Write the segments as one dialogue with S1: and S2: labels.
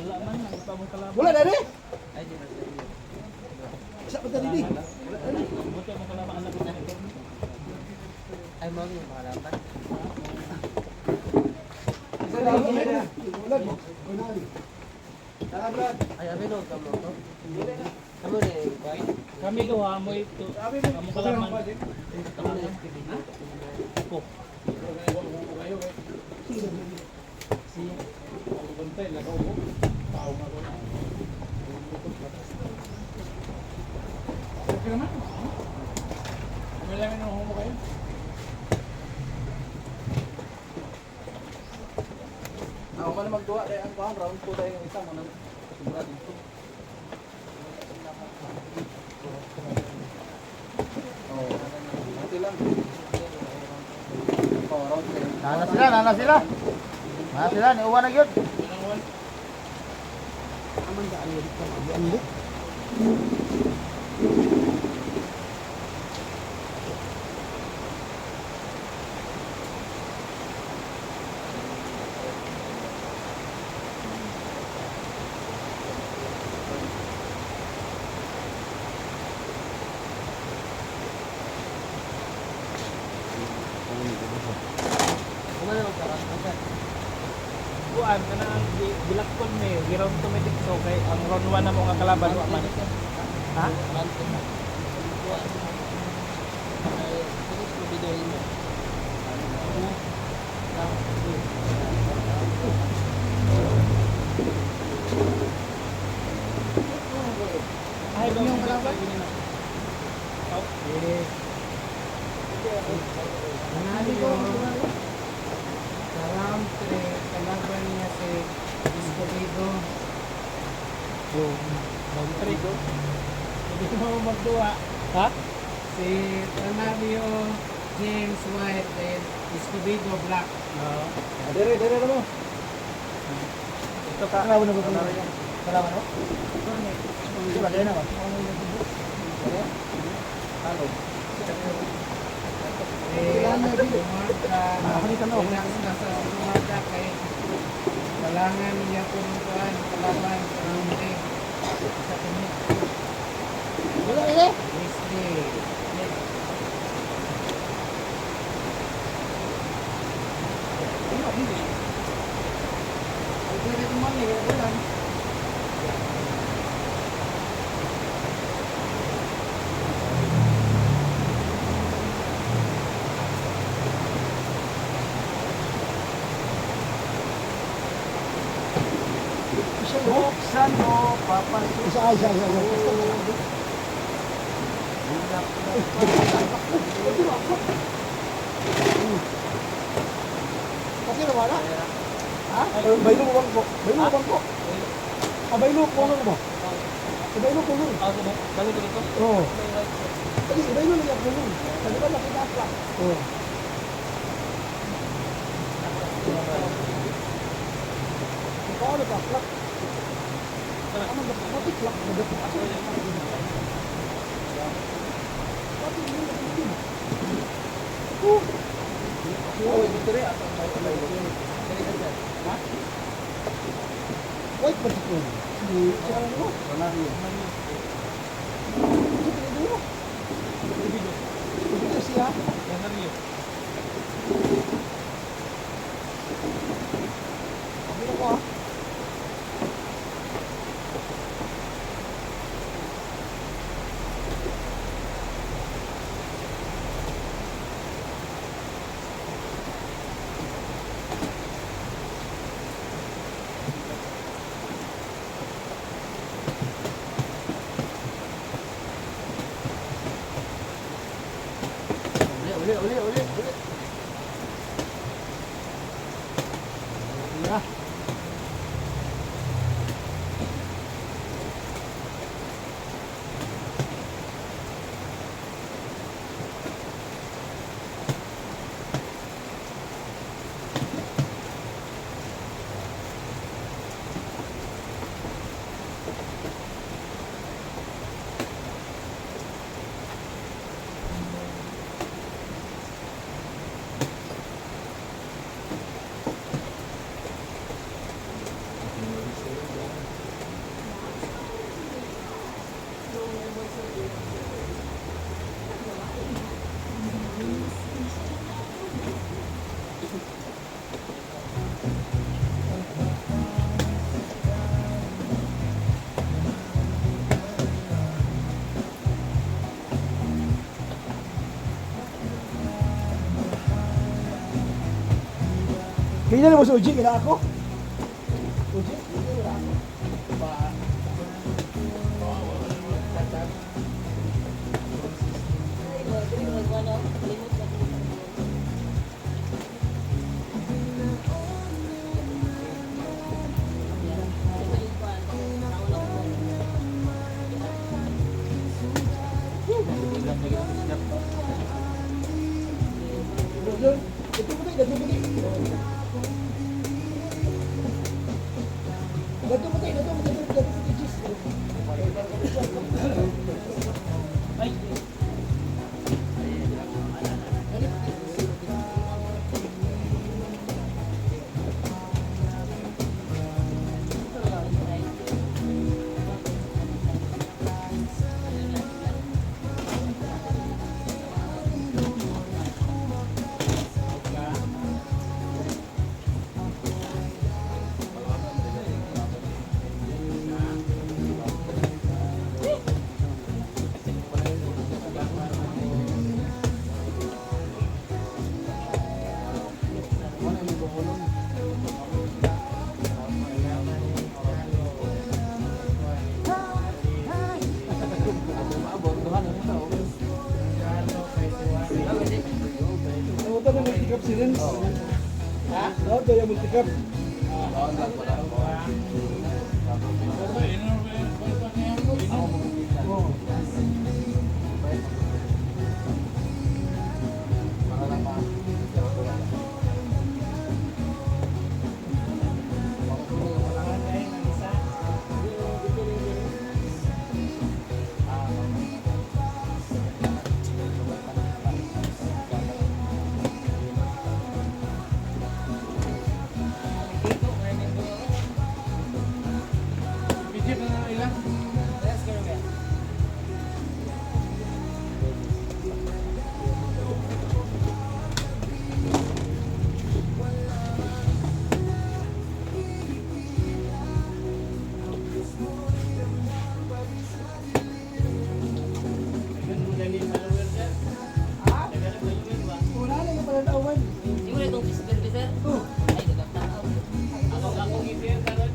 S1: Wala man, nagpa mo kalaban.
S2: Wala dari.
S3: Ay, di ba sa iyo?
S2: Sa pa tadi.
S1: Buti mo kalaban anak ko na ito.
S3: Ay, mo yung makalaban. Ay, abino ka mo to. Kamu ni kuan.
S1: Kami gawa mo ito. Kamu kalaban.
S3: Kamu ni video.
S1: Ako. Siya.
S2: Ako man magduwa dai ang kuan round po dai yung isa mo nang sobra dito. Oh, ito lang. Oh, round din.
S4: Nana sila, nana sila. Nana sila, niuwan na yun.
S2: Aman ka ali dito. Andi.
S3: Kumano ang karan?
S1: Kuan ka na ang gilakon ni. Giround automatic so kay ang round 1 na mo nga kalaban wa man. Ha? Ay, ba yung kalaban?
S4: Yes. Nanalo yung sa round 3, kalaban niya si Escobedo.
S1: Round 3 ko. Hindi ko mo magduwa. Ha?
S4: Si Tanario James White and Escobedo Black.
S2: Dire na mo.
S1: Ito ka.
S2: Kalaban na ba?
S1: Kalaban mo?
S2: Di ba kaya na ba? Halo.
S4: Relax na sa sumada kay kailangan niya punutuan kalaban sa round 3. Sa pinit.
S2: Wala ile.
S4: Wesley.
S2: Dire mo ni wala.
S4: Buksan mo, papasok.
S2: Isa. Kasi na wala. Ha? Baylo mo bangko. Baylo ko lang ba? Baylo ko lang.
S1: Ako na. Balik dito.
S2: Oo. Kasi baylo lang yung kulong. Kasi ba nakita ka? Oo. Ikaw ano ka? Plak. Ano ba? Matiklak. White ba ito? Siya lang mo? Wala rin. Ito siya?
S1: Yan na rin.
S2: Sabi na ko ah.
S3: Uli.
S5: Bigyan mo sa Uji, kina ako. Uji? Ito mo tayo, dato mo tayo. Dato mo tayo, dato mo tayo, cheese.
S1: Ay,
S5: Tawag tayo ng multi-cup si Renz. Ha? Tawag tayo ng multi-cup.
S4: Bigyan na lang ilang.
S5: Wala na yung pananawan.
S3: Siguro itong fisker ko, sir. Ay, nagkakataon.
S1: ako ngipin karon.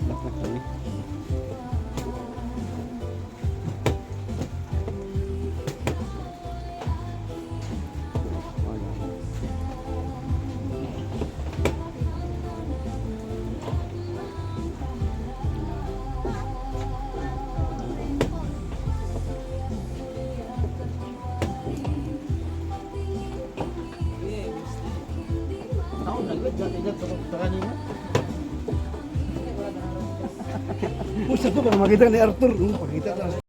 S6: Nak kami.
S3: Ako nagwit dyan sa kanina.
S5: Pusa to para makita ni Arthur. Pakita ta.